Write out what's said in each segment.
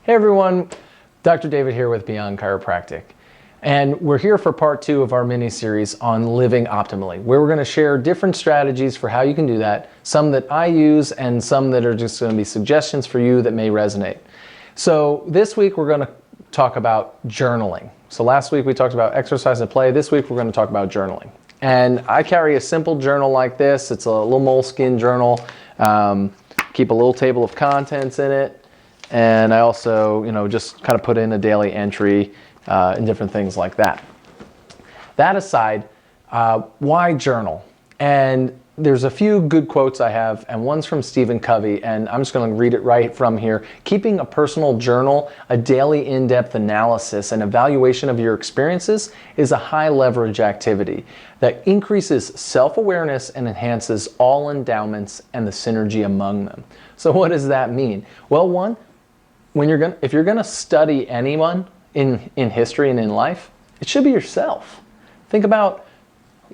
Hey everyone, Dr. David here with Beyond Chiropractic. And we're here for part 2 of our mini-series on living optimally, where we're going to share different strategies for how you can do that, some that I use and some that are just going to be suggestions for you that may resonate. So this week we're going to talk about journaling. So last week we talked about exercise and play. This week we're going to talk about journaling. And I carry a simple journal like this. It's a little moleskin journal. Keep a little table of contents in it. And I also, just kind of put in a daily entry and different things like that. That aside, why journal? And there's a few good quotes I have, and one's from Stephen Covey, and I'm just going to read it right from here. Keeping a personal journal, a daily in-depth analysis and evaluation of your experiences is a high leverage activity that increases self-awareness and enhances all endowments and the synergy among them. So what does that mean? Well, one, if you're going to study anyone in history and in life, it should be yourself. Think about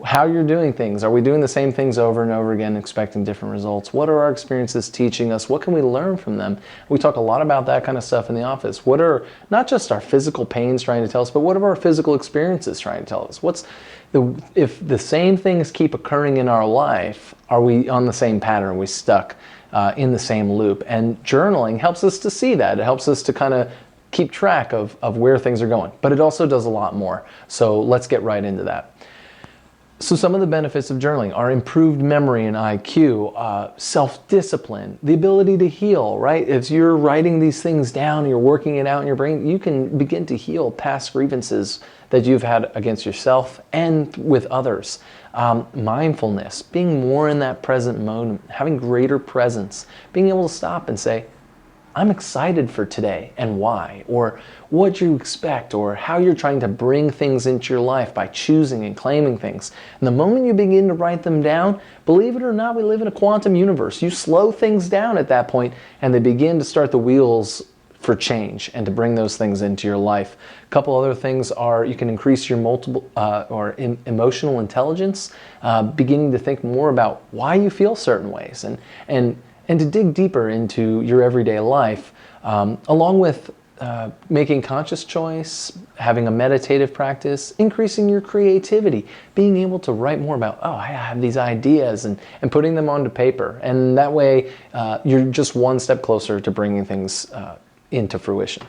how you're doing things. Are we doing the same things over and over again, expecting different results? What are our experiences teaching us? What can we learn from them? We talk a lot about that kind of stuff in the office. What are not just our physical pains trying to tell us, but what are our physical experiences trying to tell us? If the same things keep occurring in our life, are we on the same pattern? Are we stuck in the same loop? And journaling helps us to see that. It helps us to kind of keep track of where things are going. But it also does a lot more. So let's get right into that. So some of the benefits of journaling are improved memory and IQ, self-discipline, the ability to heal, right? As you're writing these things down, you're working it out in your brain, you can begin to heal past grievances that you've had against yourself and with others. Mindfulness, being more in that present moment, having greater presence, being able to stop and say, I'm excited for today and why, or what you expect, or how you're trying to bring things into your life by choosing and claiming things. And the moment you begin to write them down, believe it or not, we live in a quantum universe. You slow things down at that point and they begin to start the wheels for change and to bring those things into your life. A couple other things are you can increase your emotional intelligence, beginning to think more about why you feel certain ways and to dig deeper into your everyday life, along with making conscious choice, having a meditative practice, increasing your creativity, being able to write more about, I have these ideas, and putting them onto paper. And that way, you're just one step closer to bringing things into fruition.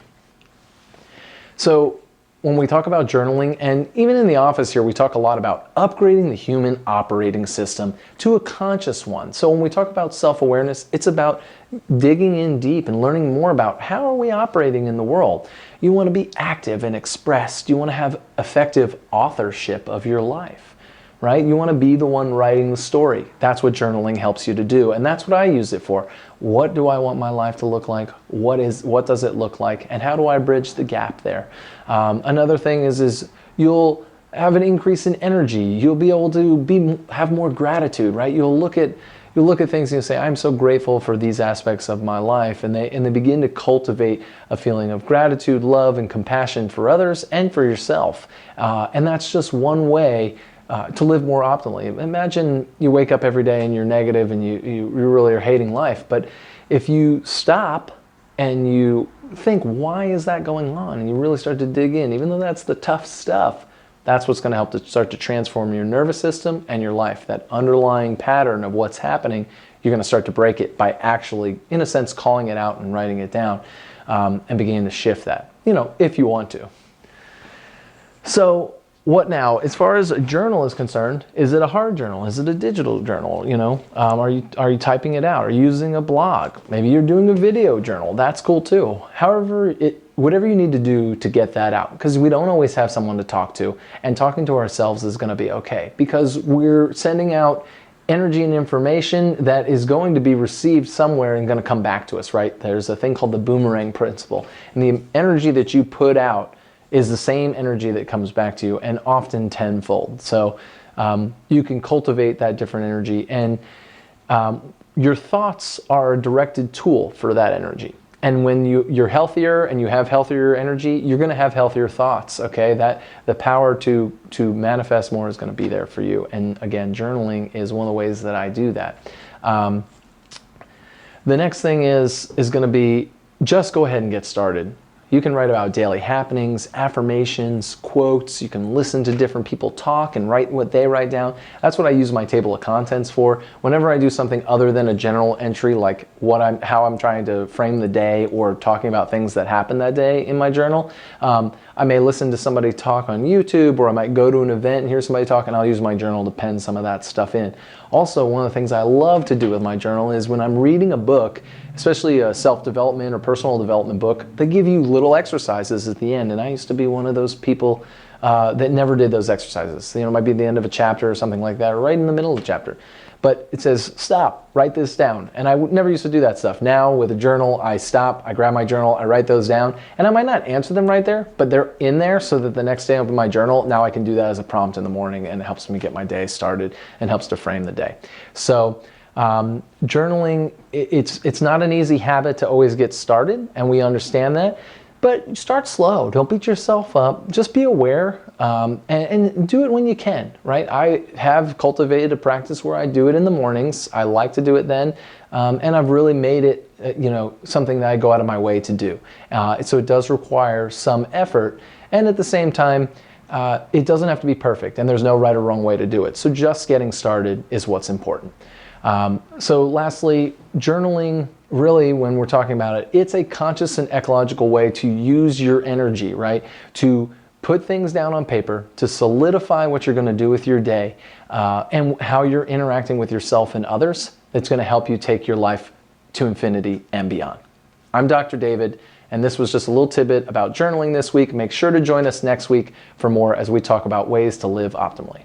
So when we talk about journaling, and even in the office here, we talk a lot about upgrading the human operating system to a conscious one. So when we talk about self-awareness, it's about digging in deep and learning more about how are we operating in the world. You want to be active and expressed. You want to have effective authorship of your life, right? You want to be the one writing the story. That's what journaling helps you to do. And that's what I use it for. What do I want my life to look like? What does it look like? And how do I bridge the gap there? Another thing is you'll have an increase in energy. You'll be able to have more gratitude, right? You'll look at things and you'll say, I'm so grateful for these aspects of my life. And they begin to cultivate a feeling of gratitude, love, and compassion for others and for yourself. And that's just one way to live more optimally. Imagine you wake up every day and you're negative and you really are hating life. But if you stop and you think, why is that going on? And you really start to dig in, even though that's the tough stuff, that's what's going to help to start to transform your nervous system and your life. That underlying pattern of what's happening, you're going to start to break it by actually, in a sense, calling it out and writing it down and beginning to shift that, if you want to. So, what now? As far as a journal is concerned, is it a hard journal? Is it a digital journal? Are you typing it out? Are you using a blog? Maybe you're doing a video journal. That's cool too. However, whatever you need to do to get that out, because we don't always have someone to talk to, and talking to ourselves is going to be okay, because we're sending out energy and information that is going to be received somewhere and going to come back to us, right? There's a thing called the boomerang principle, and the energy that you put out is the same energy that comes back to you, and often tenfold. So you can cultivate that different energy, and your thoughts are a directed tool for that energy. And when you're healthier and you have healthier energy, you're going to have healthier thoughts, okay? That the power to manifest more is going to be there for you. And again, journaling is one of the ways that I do that. The next thing is going to be just go ahead and get started. You can write about daily happenings, affirmations, quotes. You can listen to different people talk and write what they write down. That's what I use my table of contents for. Whenever I do something other than a general entry, like how I'm trying to frame the day or talking about things that happened that day in my journal, I may listen to somebody talk on YouTube, or I might go to an event and hear somebody talk, and I'll use my journal to pen some of that stuff in. Also, one of the things I love to do with my journal is when I'm reading a book, especially a self-development or personal development book, they give you little exercises at the end. And I used to be one of those people that never did those exercises. You know, it might be the end of a chapter or something like that, or right in the middle of the chapter. But it says, stop, write this down. And I never used to do that stuff. Now with a journal, I stop, I grab my journal, I write those down. And I might not answer them right there, but they're in there so that the next day I open my journal, now I can do that as a prompt in the morning, and it helps me get my day started and helps to frame the day. So journaling, it's not an easy habit to always get started, and we understand that. But start slow. Don't beat yourself up. Just be aware and do it when you can, right? I have cultivated a practice where I do it in the mornings. I like to do it then, and I've really made it something that I go out of my way to do. So it does require some effort, and at the same time, it doesn't have to be perfect, and there's no right or wrong way to do it. So just getting started is what's important. So lastly, journaling, really, when we're talking about it, it's a conscious and ecological way to use your energy, right? To put things down on paper, to solidify what you're going to do with your day, and how you're interacting with yourself and others. It's going to help you take your life to infinity and beyond. I'm Dr. David, and this was just a little tidbit about journaling this week. Make sure to join us next week for more as we talk about ways to live optimally.